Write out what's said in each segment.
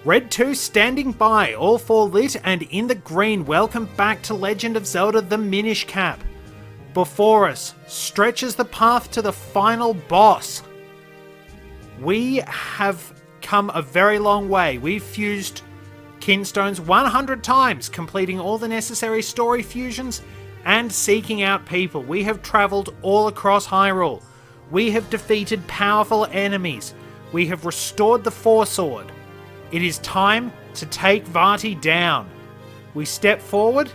Red 2 standing by, all 4 lit and in the green. Welcome back to Legend of Zelda the Minish Cap. Before us stretches the path to the final boss. We have come a very long way. We've fused Kinstones 100 times, completing all the necessary story fusions and seeking out people. We have travelled all across Hyrule. We have defeated powerful enemies. We have restored the Four-Sword. It is time to take Vaati down. We step forward.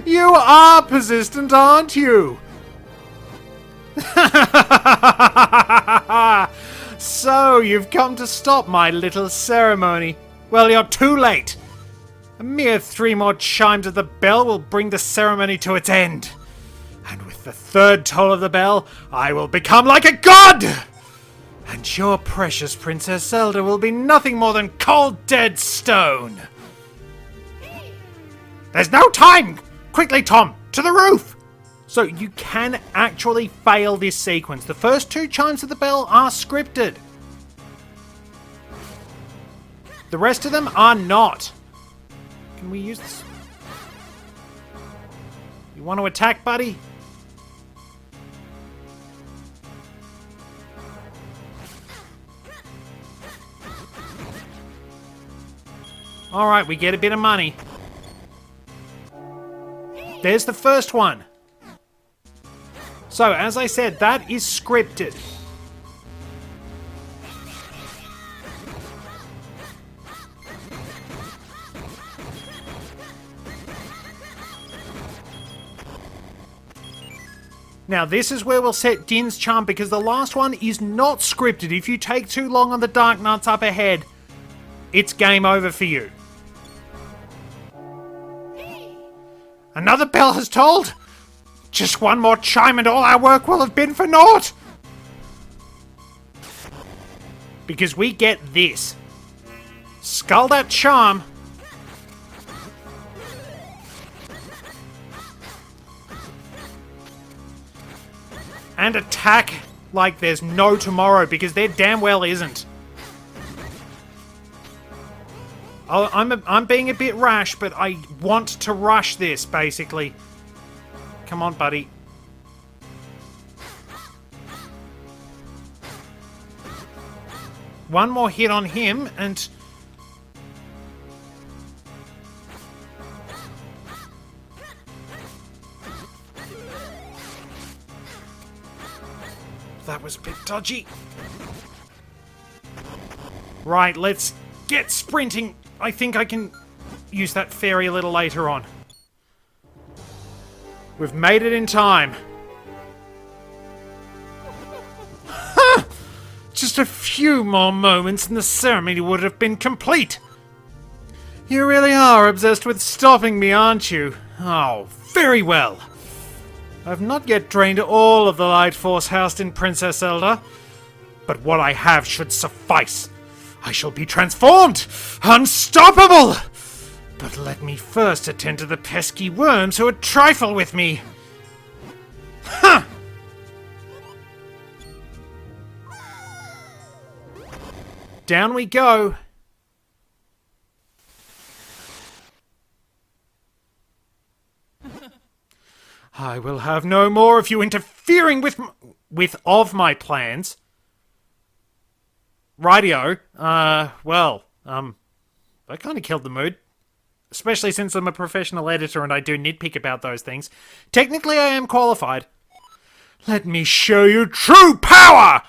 You are persistent, aren't you? So, you've come to stop my little ceremony. Well, you're too late. A mere 3 more chimes of the bell will bring the ceremony to its end. And with the 3rd toll of the bell, I will become like a god! And your precious Princess Zelda will be nothing more than cold, dead stone. There's no time! Quickly, Tom, to the roof! So you can actually fail this sequence. The first 2 chimes of the bell are scripted. The rest of them are not. Can we use this? You want to attack, buddy? Alright, we get a bit of money. There's the first one. So, as I said, that is scripted. Now, this is where we'll set Din's charm, because the last one is not scripted. If you take too long on the Dark Nuts up ahead, it's game over for you. Another bell has tolled! Just 1 more chime and all our work will have been for naught! Because we get this. Skull that charm. And attack like there's no tomorrow, because there damn well isn't. I'm being a bit rash, but I want to rush this, basically. Come on, buddy. One more hit on him, and... that was a bit dodgy. Right, let's get sprinting. I think I can use that fairy a little later on. We've made it in time. Ha! Just a few more moments and the ceremony would have been complete. You really are obsessed with stopping me, aren't you? Oh, very well. I've not yet drained all of the light force housed in Princess Zelda, but what I have should suffice. I shall be transformed! Unstoppable! But let me first attend to the pesky worms who would trifle with me. Huh! Down we go. I will have no more of you interfering with my plans. Rightio. That kind of killed the mood. Especially since I'm a professional editor and I do nitpick about those things. Technically, I am qualified. Let me show you true power!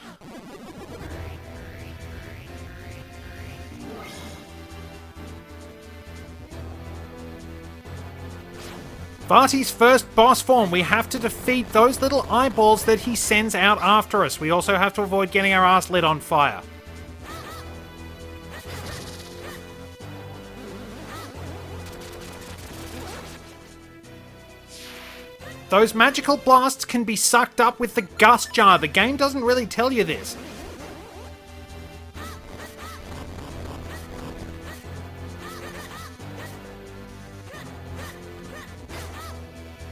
Vaati's first boss form. We have to defeat those little eyeballs that he sends out after us. We also have to avoid getting our ass lit on fire. Those magical blasts can be sucked up with the gust jar. The game doesn't really tell you this.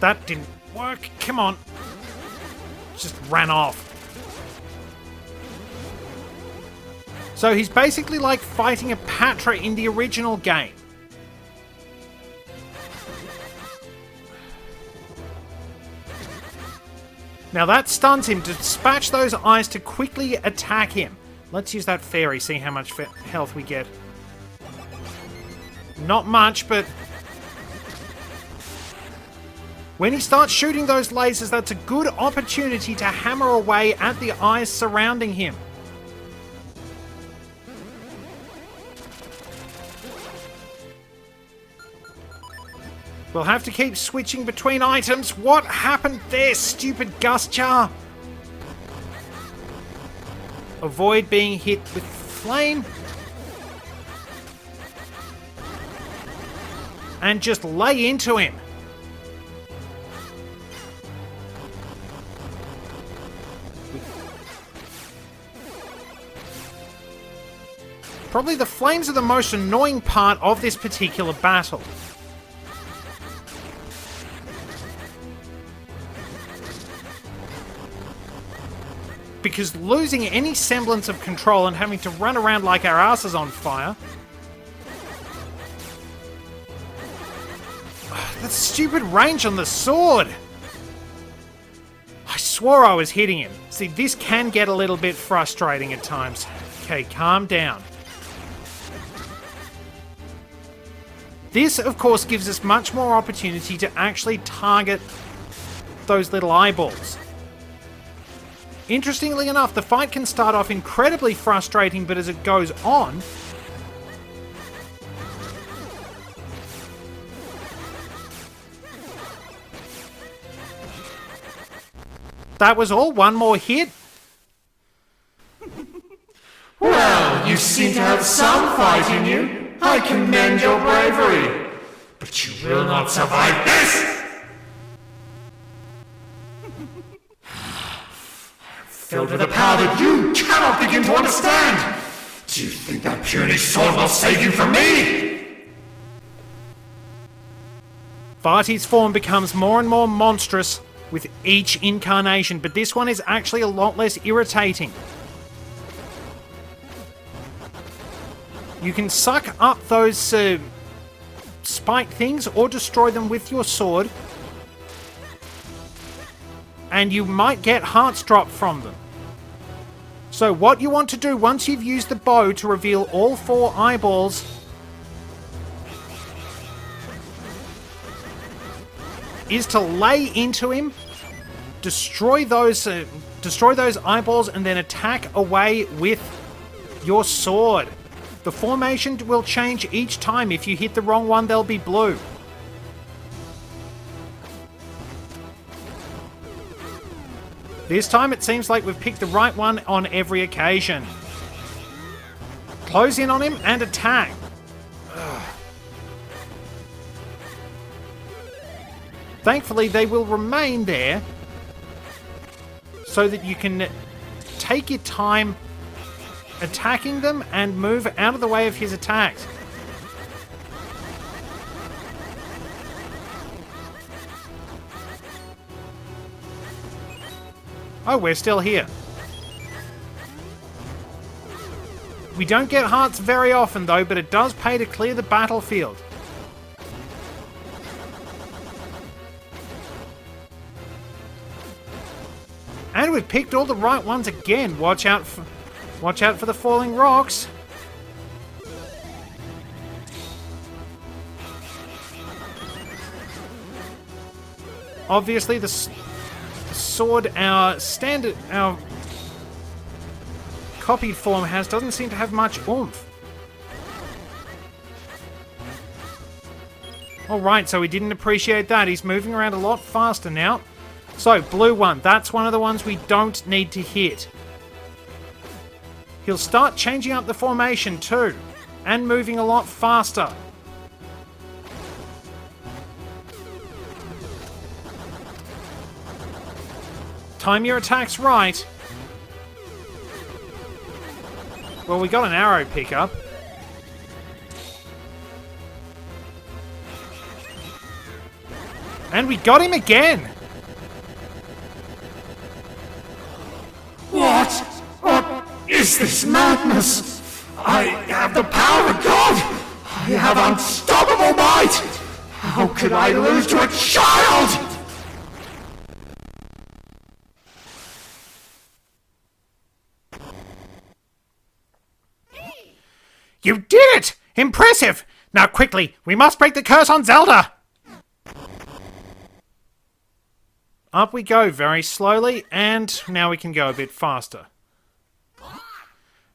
That didn't work. Come on. Just ran off. So he's basically like fighting a Patra in the original game. Now that stuns him. Dispatch those eyes to quickly attack him. Let's use that fairy, see how much health we get. Not much, but... when he starts shooting those lasers, that's a good opportunity to hammer away at the eyes surrounding him. We'll have to keep switching between items. What happened there, stupid Gust Jar? Avoid being hit with flame. And just lay into him. Probably the flames are the most annoying part of this particular battle. Because losing any semblance of control and having to run around like our asses on fire... that stupid range on the sword! I swore I was hitting him. See, this can get a little bit frustrating at times. Okay, calm down. This, of course, gives us much more opportunity to actually target those little eyeballs. Interestingly enough, the fight can start off incredibly frustrating, but as it goes on... that was all one more hit? Well, you seem to have some fight in you. I commend your bravery. But you will not survive this! Filled with a power that you cannot begin to understand! Do you think that puny sword will save you from me? Vaati's form becomes more and more monstrous with each incarnation, but this one is actually a lot less irritating. You can suck up those spike things or destroy them with your sword, and you might get hearts dropped from them. So what you want to do once you've used the bow to reveal all 4 eyeballs is to lay into him, destroy those eyeballs, and then attack away with your sword. The formation will change each time. If you hit the wrong one, they'll be blue. This time it seems like we've picked the right one on every occasion. Close in on him and attack. Ugh. Thankfully, they will remain there so that you can take your time attacking them and move out of the way of his attacks. Oh, we're still here. We don't get hearts very often though, but it does pay to clear the battlefield. And we've picked all the right ones again. Watch out for the falling rocks. Obviously, the sword our copied form doesn't seem to have much oomph. Alright, so we didn't appreciate that. He's moving around a lot faster now. So, blue one. That's one of the ones we don't need to hit. He'll start changing up the formation too, and moving a lot faster. Time your attacks right. Well, we got an arrow pickup. And we got him again! What? What is this madness? have the power of a god! I have unstoppable might! How could I lose to a child? You did it! Impressive! Now quickly, we must break the curse on Zelda! Up we go very slowly, and now we can go a bit faster.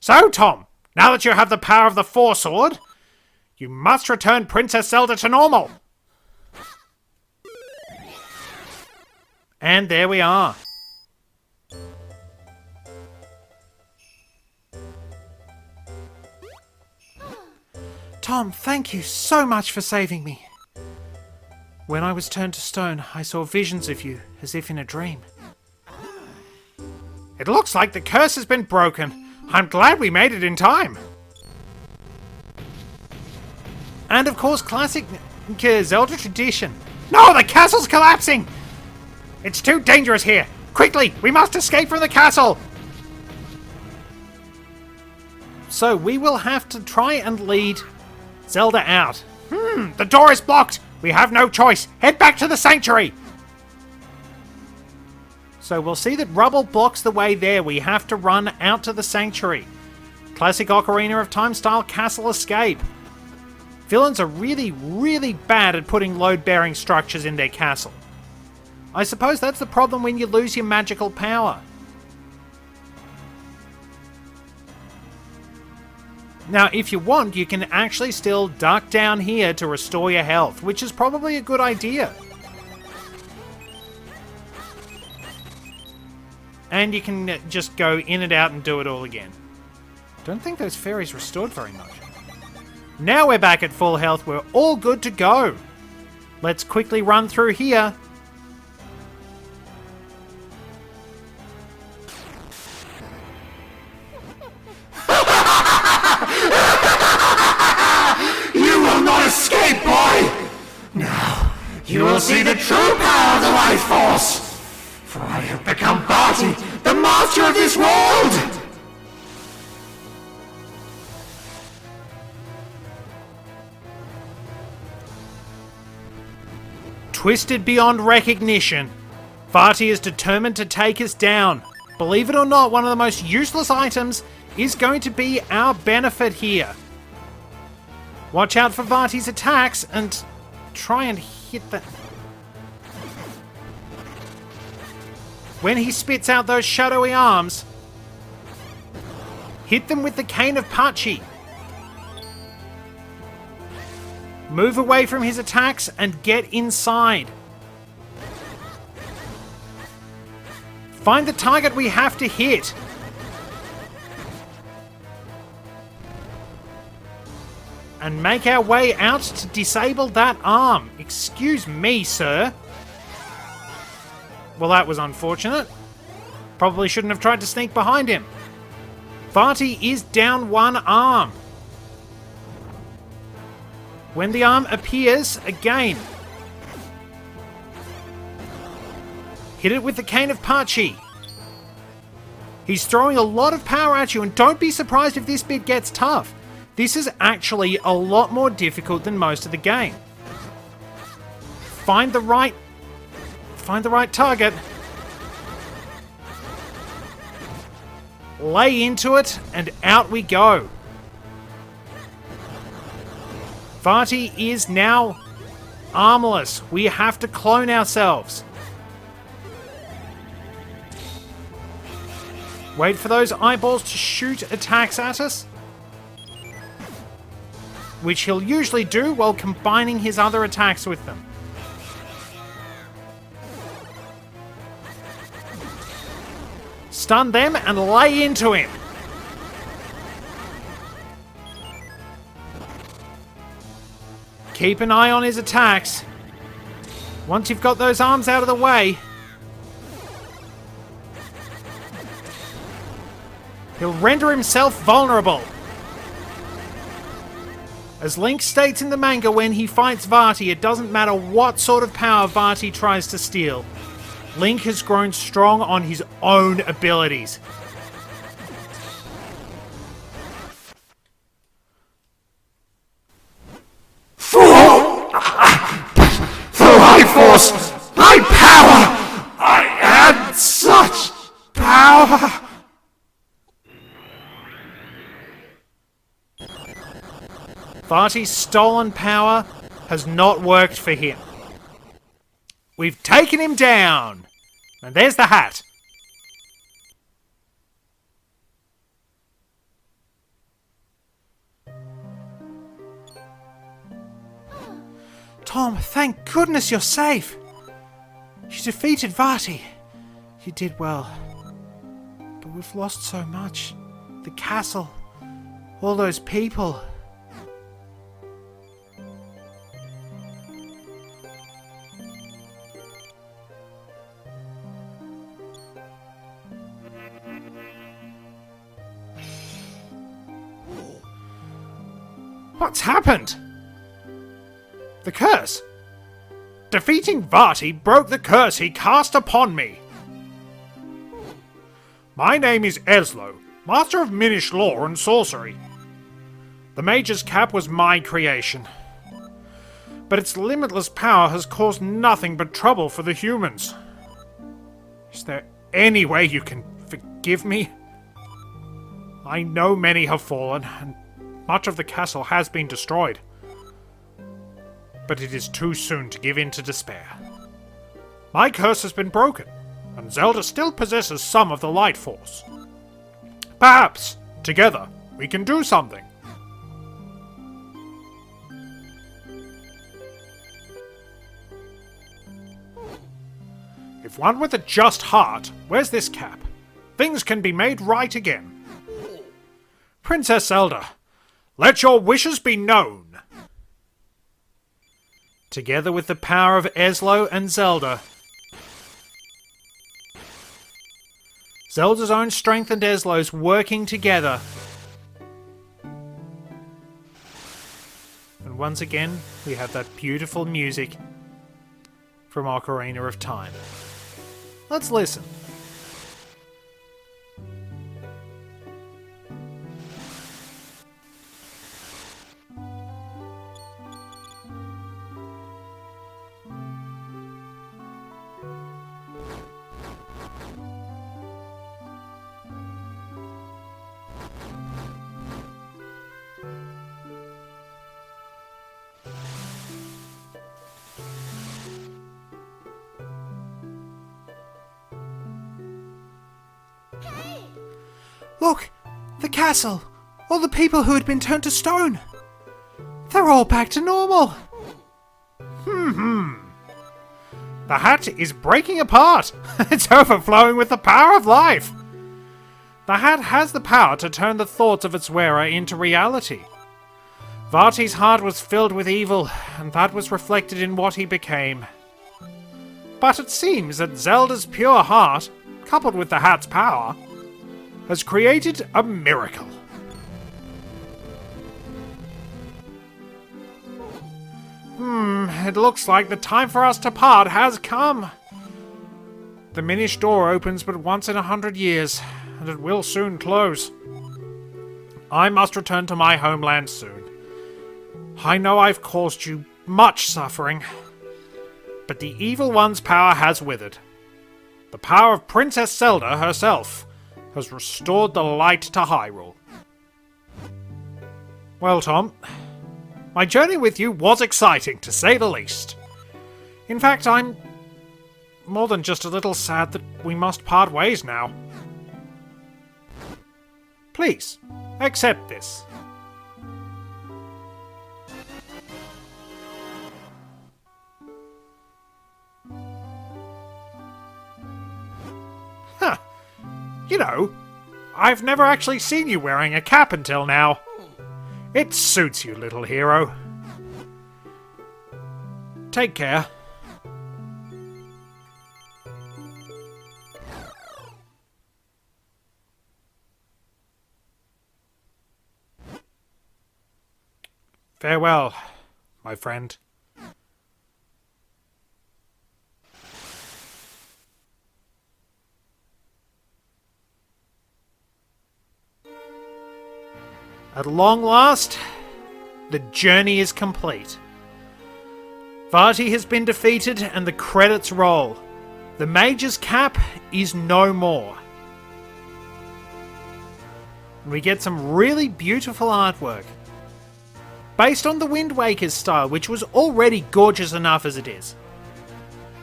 So, Tom, now that you have the power of the Four Sword, you must return Princess Zelda to normal. And there we are. Tom, thank you so much for saving me. When I was turned to stone, I saw visions of you, as if in a dream. It looks like the curse has been broken. I'm glad we made it in time. And of course, classic Zelda tradition. No, the castle's collapsing! It's too dangerous here. Quickly, we must escape from the castle! So we will have to try and lead Zelda out. The door is blocked! We have no choice! Head back to the sanctuary! So we'll see that rubble blocks the way there. We have to run out to the sanctuary. Classic Ocarina of Time style castle escape. Villains are really, really bad at putting load-bearing structures in their castle. I suppose that's the problem when you lose your magical power. Now, if you want, you can actually still duck down here to restore your health, which is probably a good idea. And you can just go in and out and do it all again. Don't think those fairies restored very much. Now we're back at full health, we're all good to go. Let's quickly run through here. You will not escape, boy! Now, you will see the true power of the life force! For I have become Vaati, the master of this world! Twisted beyond recognition, Vaati is determined to take us down. Believe it or not, one of the most useless items is going to be our benefit here. Watch out for Vaati's attacks and try and hit that. When he spits out those shadowy arms, hit them with the Cane of Pachi. Move away from his attacks and get inside. Find the target we have to hit. And make our way out to disable that arm. Excuse me, sir. Well, that was unfortunate. Probably shouldn't have tried to sneak behind him. Vaati is down one arm. When the arm appears, again, hit it with the Cane of Pachi. He's throwing a lot of power at you, and don't be surprised if this bit gets tough. This is actually a lot more difficult than most of the game. Find the right target. Lay into it, and out we go. Vaati is now armless. We have to clone ourselves. Wait for those eyeballs to shoot attacks at us, which he'll usually do while combining his other attacks with them. Stun them and lay into him. Keep an eye on his attacks. Once you've got those arms out of the way, he'll render himself vulnerable. As Link states in the manga when he fights Vaati, it doesn't matter what sort of power Vaati tries to steal. Link has grown strong on his own abilities. Vaati's stolen power has not worked for him. We've taken him down! And there's the hat. Tom, thank goodness you're safe. You defeated Vaati. You did well. But we've lost so much. The castle. All those people. What's happened? The curse. Defeating Vaati broke the curse he cast upon me. My name is Eslo, master of Minish lore and sorcery. The Mage's Cap was my creation. But its limitless power has caused nothing but trouble for the humans. Is there any way you can forgive me? I know many have fallen, and much of the castle has been destroyed. But it is too soon to give in to despair. My curse has been broken, and Zelda still possesses some of the light force. Perhaps, together, we can do something. If one with a just heart wears this cap, things can be made right again. Princess Zelda, let your wishes be known. Together with the power of Eslo and Zelda, Zelda's own strength and Eslo's working together. And once again, we have that beautiful music from Ocarina of Time. Let's listen. Look! The castle! All the people who had been turned to stone! They're all back to normal! The hat is breaking apart! It's overflowing with the power of life! The hat has the power to turn the thoughts of its wearer into reality. Vaati's heart was filled with evil, and that was reflected in what he became. But it seems that Zelda's pure heart, coupled with the hat's power, has created a miracle. It looks like the time for us to part has come. The Minish door opens but once in 100 years, and it will soon close. I must return to my homeland soon. I know I've caused you much suffering, but the Evil One's power has withered. The power of Princess Zelda herself has restored the light to Hyrule. Well, Tom, my journey with you was exciting, to say the least. In fact, I'm more than just a little sad that we must part ways now. Please, accept this. You know, I've never actually seen you wearing a cap until now. It suits you, little hero. Take care. Farewell, my friend. At long last, the journey is complete. Vaati has been defeated and the credits roll. The Mage's Cap is no more. We get some really beautiful artwork. based on the Wind Waker's style, which was already gorgeous enough as it is.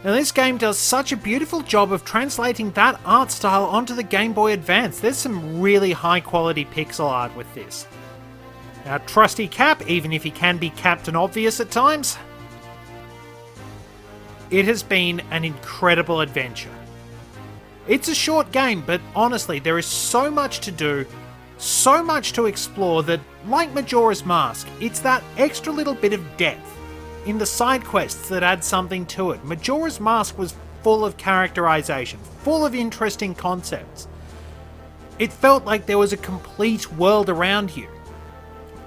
Now this game does such a beautiful job of translating that art style onto the Game Boy Advance. There's some really high quality pixel art with this. Our trusty Cap, even if he can be Captain Obvious at times. It has been an incredible adventure. It's a short game, but honestly, there is so much to do, so much to explore that, like Majora's Mask, it's that extra little bit of depth in the side quests that add something to it. Majora's Mask was full of characterization, full of interesting concepts. It felt like there was a complete world around you.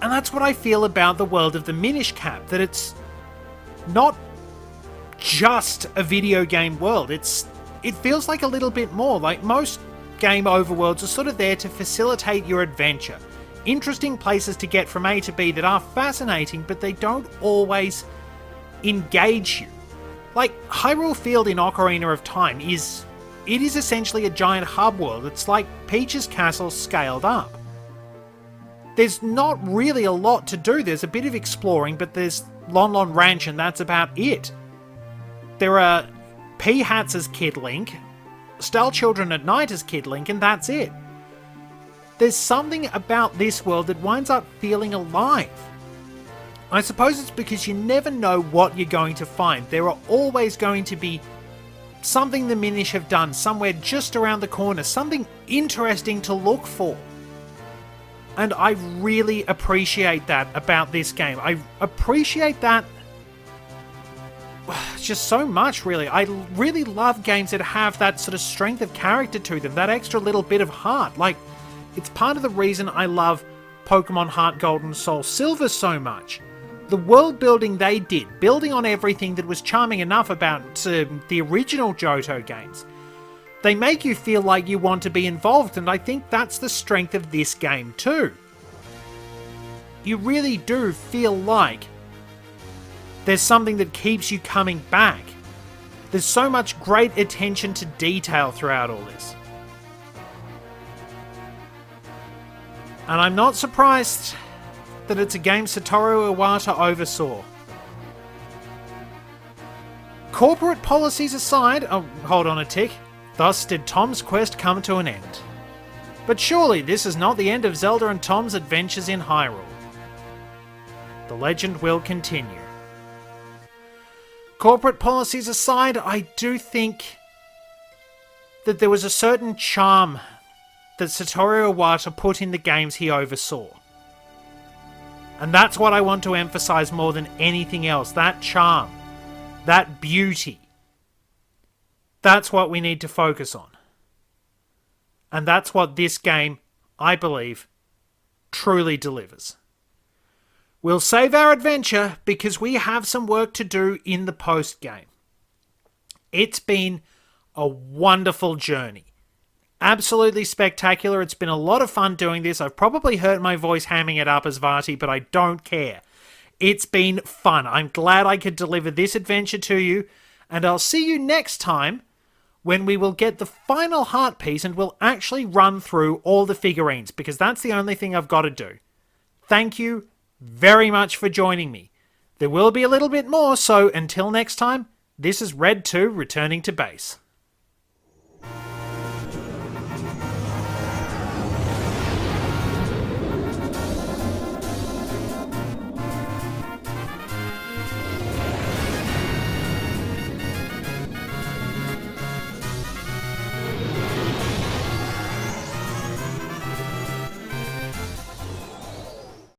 And that's what I feel about the world of the Minish Cap, that it's not just a video game world. It feels like a little bit more. Like most game overworlds are sort of there to facilitate your adventure. Interesting places to get from A to B that are fascinating, but they don't always engage you. Like Hyrule Field in Ocarina of Time is essentially a giant hub world. It's like Peach's Castle scaled up. There's not really a lot to do. There's a bit of exploring, but there's Lon Lon Ranch and that's about it. There are P-Hats as Kid Link, Star Children at Night as Kid Link, and that's it. There's something about this world that winds up feeling alive. I suppose it's because you never know what you're going to find. There are always going to be something the Minish have done somewhere just around the corner, something interesting to look for. And I really appreciate that about this game. I appreciate that just so much, really. I really love games that have that sort of strength of character to them, that extra little bit of heart. Like, it's part of the reason I love Pokemon Heart Gold and Soul Silver so much. The world building they did, building on everything that was charming enough about the original Johto games. They make you feel like you want to be involved, and I think that's the strength of this game too. You really do feel like there's something that keeps you coming back. There's so much great attention to detail throughout all this. And I'm not surprised that it's a game Satoru Iwata oversaw. Corporate policies aside, oh, hold on a tick. Thus did Tom's quest come to an end. But surely this is not the end of Zelda and Tom's adventures in Hyrule. The legend will continue. Corporate policies aside, I do think that there was a certain charm that Satoru Iwata put in the games he oversaw. And that's what I want to emphasize more than anything else. That charm. That beauty. That's what we need to focus on. And that's what this game, I believe, truly delivers. We'll save our adventure because we have some work to do in the post-game. It's been a wonderful journey. Absolutely spectacular. It's been a lot of fun doing this. I've probably hurt my voice hamming it up as Vaati, but I don't care. It's been fun. I'm glad I could deliver this adventure to you, and I'll see you next time when we will get the final heart piece and we'll actually run through all the figurines, because that's the only thing I've got to do. Thank you very much for joining me. There will be a little bit more, so until next time, this is Red 2 returning to base.